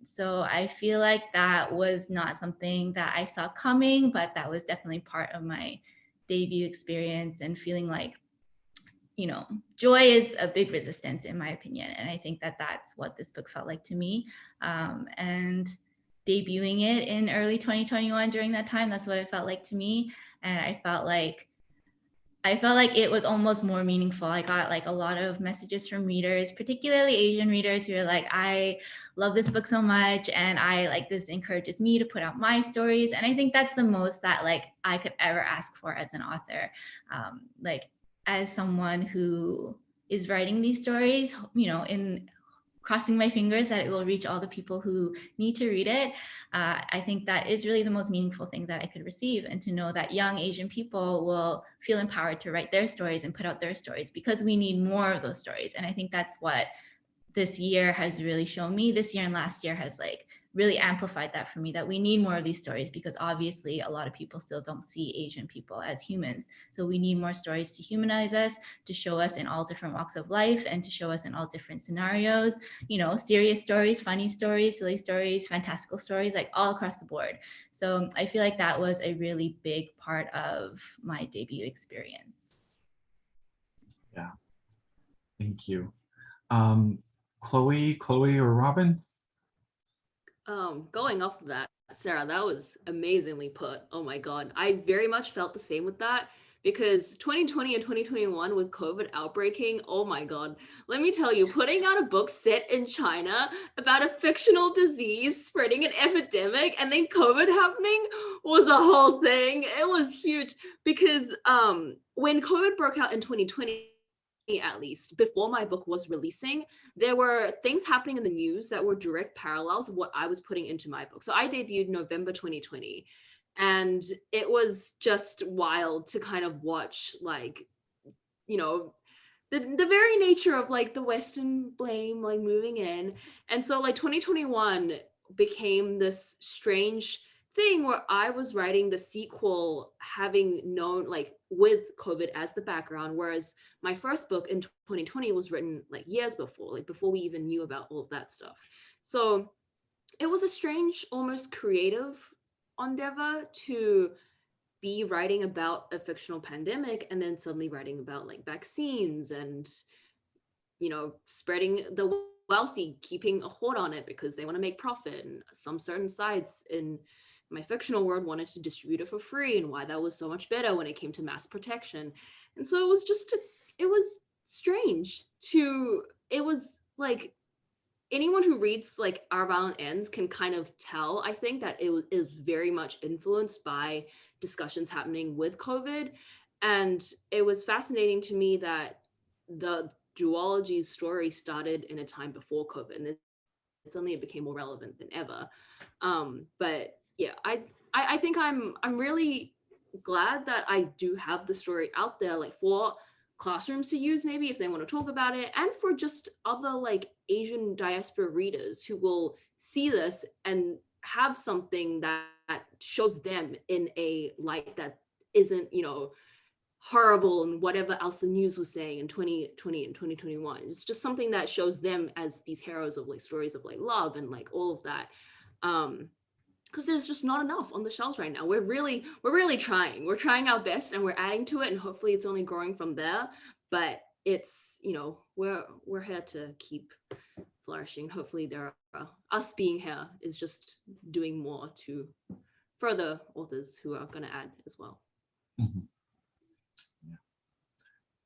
So I feel like that was not something that I saw coming, but that was definitely part of my debut experience, and feeling like, you know, joy is a big resistance in my opinion. And I think that that's what this book felt like to me. And debuting it in early 2021 during that time, that's what it felt like to me. And I felt like it was almost more meaningful. I got like a lot of messages from readers, particularly Asian readers, who are like, I love this book so much, and I like, this encourages me to put out my stories. And I think that's the most that like I could ever ask for as an author. Like, as someone who is writing these stories, you know, in crossing my fingers that it will reach all the people who need to read it. I think that is really the most meaningful thing that I could receive, and to know that young Asian people will feel empowered to write their stories and put out their stories, because we need more of those stories. And I think that's what this year has really shown me. This year and last year has like really amplified that for me, that we need more of these stories, because obviously a lot of people still don't see Asian people as humans. So we need more stories to humanize us, to show us in all different walks of life, and to show us in all different scenarios, you know, serious stories, funny stories, silly stories, fantastical stories, like all across the board. So I feel like that was a really big part of my debut experience. Yeah, thank you. Cloey or Robin? Going off of that, Sarah, that was amazingly put. Oh my God. I very much felt the same with that, because 2020 and 2021 with COVID outbreaking, oh my God. Let me tell you, putting out a book set in China about a fictional disease spreading an epidemic and then COVID happening was a whole thing. It was huge, because when COVID broke out in 2020, at least before my book was releasing, there were things happening in the news that were direct parallels of what I was putting into my book. So I debuted November 2020, and it was just wild to kind of watch, like, you know, the very nature of like the Western blame like moving in. And so like 2021 became this strange thing where I was writing the sequel having known, like, with COVID as the background, whereas my first book in 2020 was written like years before, like before we even knew about all of that stuff. So it was a strange, almost creative endeavor to be writing about a fictional pandemic and then suddenly writing about like vaccines and, you know, spreading the wealthy, keeping a hold on it because they want to make profit. And some certain sides in my fictional world wanted to distribute it for free, and why that was so much better when it came to mass protection. And so it was just, it was strange to, it was like, anyone who reads like Our Violent Ends can kind of tell, I think, that it is very much influenced by discussions happening with COVID. And it was fascinating to me that the duology story started in a time before COVID, and suddenly it became more relevant than ever. But yeah, I think I'm really glad that I do have the story out there, like for classrooms to use maybe if they want to talk about it, and for just other like Asian diaspora readers who will see this and have something that shows them in a light that isn't, you know, horrible and whatever else the news was saying in 2020 and 2021. It's just something that shows them as these heroes of like stories of like love and like all of that. Because there's just not enough on the shelves right now. We're really trying. We're trying our best, and we're adding to it, and hopefully it's only growing from there. But it's, you know, we're here to keep flourishing. Hopefully there are, us being here is just doing more to further authors who are going to add as well. Mm-hmm. Yeah.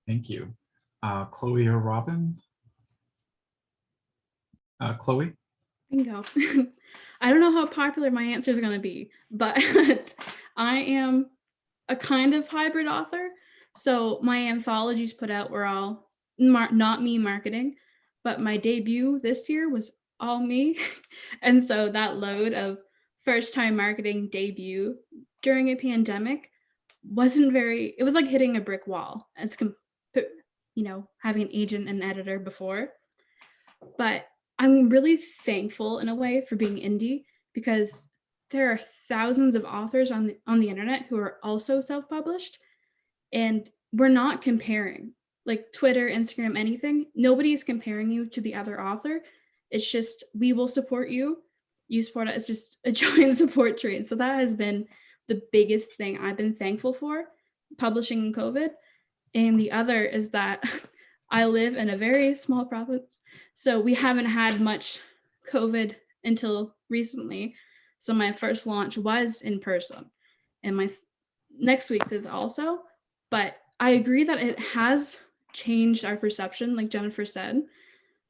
Thank you. Cloey or Robin? Cloey? Bingo. I don't know how popular my answer is going to be, but I am a kind of hybrid author. So my anthologies put out were all not me marketing, but my debut this year was all me. And so that load of first time marketing debut during a pandemic it was like hitting a brick wall as you know, having an agent and editor before. But I'm really thankful in a way for being indie, because there are thousands of authors on the internet who are also self-published, and we're not comparing, like Twitter, Instagram, anything. Nobody is comparing you to the other author. It's just, we will support you. You support us. It's just a joint support train. So that has been the biggest thing I've been thankful for, publishing in COVID. And the other is that I live in a very small province. So we haven't had much COVID until recently. So my first launch was in person. And my next week's is also. But I agree that it has changed our perception, like Jennifer said.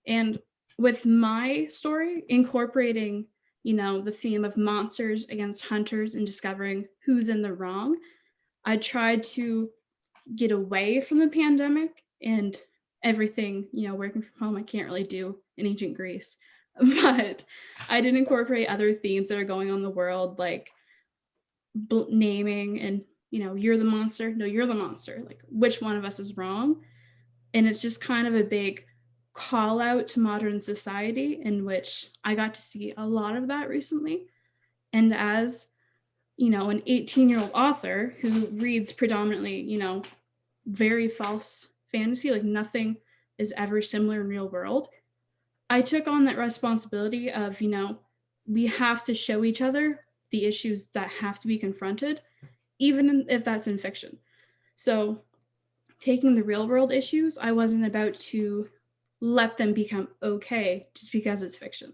And with my story, incorporating, the theme of monsters against hunters and discovering who's in the wrong, I tried to get away from the pandemic and everything, working from home, I can't really do in ancient Greece. But I did incorporate other themes that are going on in the world, like naming and, you're the monster. No, you're the monster. Like, which one of us is wrong? And it's just kind of a big call out to modern society, in which I got to see a lot of that recently. And as, an 18-year-old author who reads predominantly, very false fantasy, like nothing is ever similar in real world, I took on that responsibility of, we have to show each other the issues that have to be confronted, even if that's in fiction. So taking the real world issues, I wasn't about to let them become okay just because it's fiction.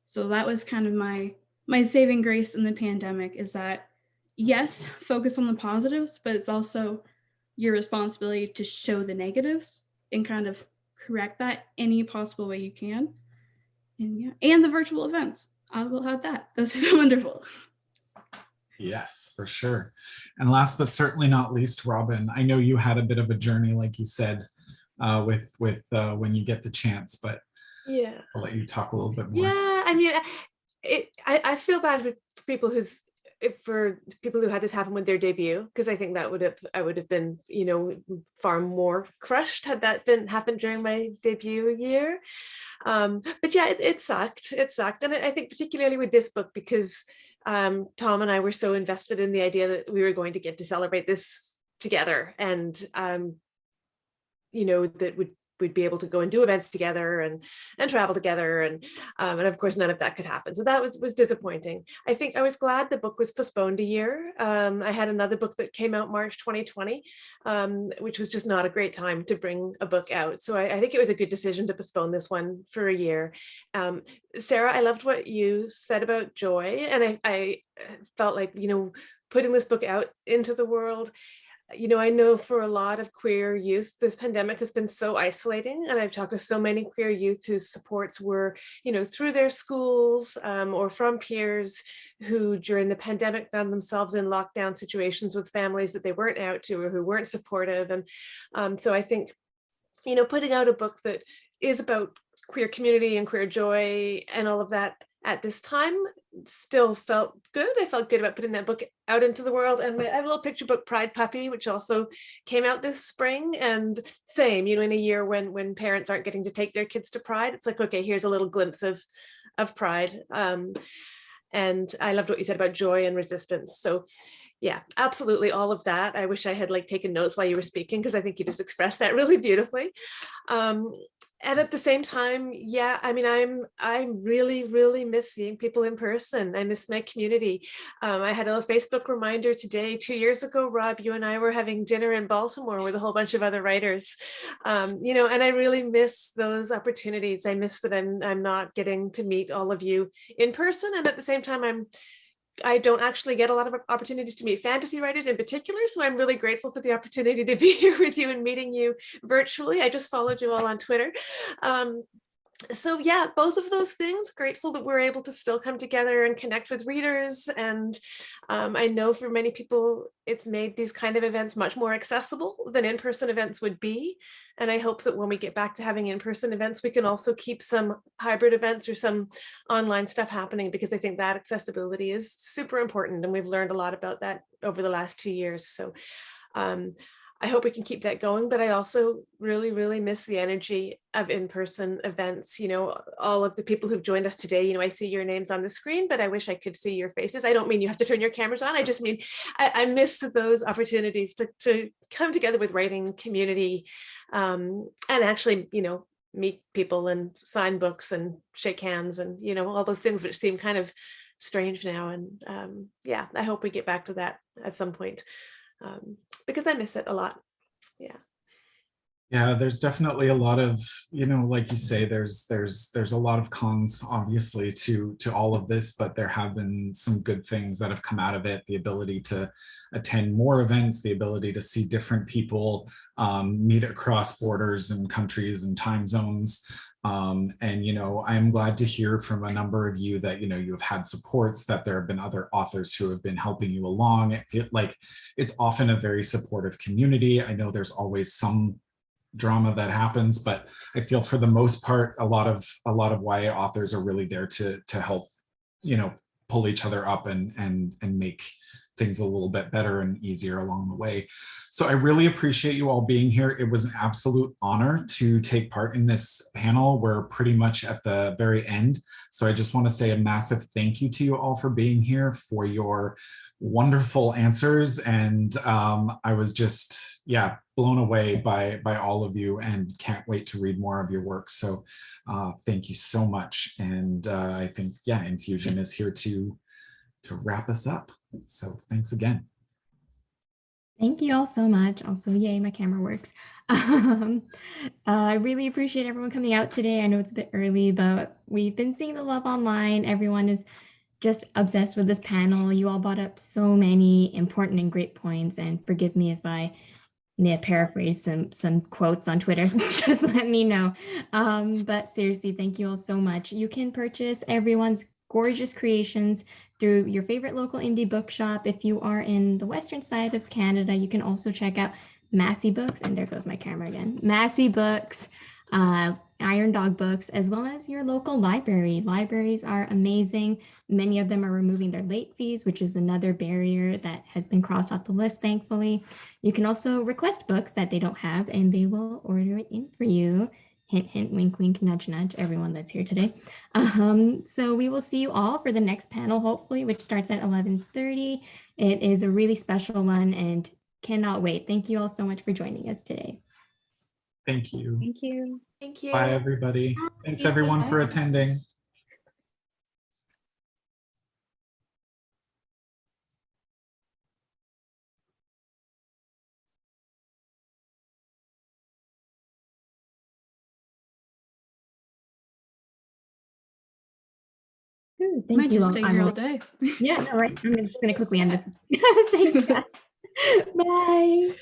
So that was kind of my saving grace in the pandemic, is that, yes, focus on the positives, but it's also your responsibility to show the negatives and kind of correct that any possible way you can. And the virtual events, I will add that. Those have been wonderful. Yes, for sure. And last but certainly not least, Robin, I know you had a bit of a journey, like you said, with when you get the chance, but yeah, I'll let you talk a little bit more. Yeah, I mean, I feel bad for people who had this happen with their debut, because I think that I would have been, far more crushed had that happened during my debut year. But yeah, it sucked. And I think particularly with this book, because Tom and I were so invested in the idea that we were going to get to celebrate this together, and that we'd be able to go and do events together and travel together, and of course none of that could happen. So that was disappointing. I think I was glad the book was postponed a year. I had another book that came out March 2020, which was just not a great time to bring a book out. So I think it was a good decision to postpone this one for a year. Sarah, I loved what you said about joy, and I felt like, putting this book out into the world, I know for a lot of queer youth, this pandemic has been so isolating, and I've talked to so many queer youth whose supports were, through their schools or from peers who during the pandemic found themselves in lockdown situations with families that they weren't out to or who weren't supportive. And so I think, putting out a book that is about queer community and queer joy and all of that at this time still felt good. I felt good about putting that book out into the world. And I have a little picture book, Pride Puppy, which also came out this spring. And same, in a year when parents aren't getting to take their kids to Pride, it's like, okay, here's a little glimpse of Pride. And I loved what you said about joy and resistance. So yeah, absolutely, all of that. I wish I had taken notes while you were speaking, because I think you just expressed that really beautifully. And at the same time, yeah, I mean, I really, really miss seeing people in person. I miss my community. I had a Facebook reminder today. 2 years ago, Rob, you and I were having dinner in Baltimore with a whole bunch of other writers, and I really miss those opportunities. I miss that I'm not getting to meet all of you in person. And at the same time, I don't actually get a lot of opportunities to meet fantasy writers in particular. So I'm really grateful for the opportunity to be here with you and meeting you virtually. I just followed you all on Twitter. So yeah, both of those things, grateful that we're able to still come together and connect with readers. And I know for many people, it's made these kind of events much more accessible than in-person events would be. And I hope that when we get back to having in-person events, we can also keep some hybrid events or some online stuff happening, because I think that accessibility is super important. And we've learned a lot about that over the last 2 years. So I hope we can keep that going, but I also really, really miss the energy of in-person events. All of the people who've joined us today, I see your names on the screen, but I wish I could see your faces. I don't mean you have to turn your cameras on. I just mean, I miss those opportunities to come together with writing community and actually, meet people and sign books and shake hands and, you know, all those things which seem kind of strange now. And yeah, I hope we get back to that at some point, because I miss it a lot. Yeah. Yeah, there's definitely a lot of, you know, like you say, there's a lot of cons, obviously, to all of this, but there have been some good things that have come out of it. The ability to attend more events, the ability to see different people, meet across borders and countries and time zones. And, you know, I'm glad to hear from a number of you that, you know, you have had supports, that there have been other authors who have been helping you along. It feels like it's often a very supportive community. I know there's always some drama that happens, but I feel for the most part, a lot of YA authors are really there to help, you know, pull each other up and make things a little bit better and easier along the way. So I really appreciate you all being here. It was an absolute honor to take part in this panel. We're pretty much at the very end. So I just want to say a massive thank you to you all for being here, for your wonderful answers. And I was just, yeah, blown away by all of you and can't wait to read more of your work. So thank you so much. And I think, yeah, Infusion is here to wrap us up. So thanks again. Thank you all so much. Also, yay, my camera works. I really appreciate everyone coming out today. I know it's a bit early, but we've been seeing the love online. Everyone is just obsessed with this panel. You all brought up so many important and great points, and forgive me if I may have paraphrased some quotes on Twitter. Just let me know. But seriously, thank you all so much. You can purchase everyone's gorgeous creations through your favorite local indie bookshop. If you are in the western side of Canada, you can also check out Massey Books, and there goes my camera again, Massey Books, Iron Dog Books, as well as your local library. Libraries are amazing. Many of them are removing their late fees, which is another barrier that has been crossed off the list, thankfully. You can also request books that they don't have, and they will order it in for you. Hint, hint, wink, wink, nudge, nudge, everyone that's here today. So we will see you all for the next panel, hopefully, which starts at 11:30. It is a really special one and cannot wait. Thank you all so much for joining us today. Thank you. Thank you. Thank you. Bye, everybody. Thanks, everyone, for attending. Ooh, thank Might you just all. stay I here will- all day. Yeah, no, right. I'm just going to quickly end this. Thanks, guys. Bye.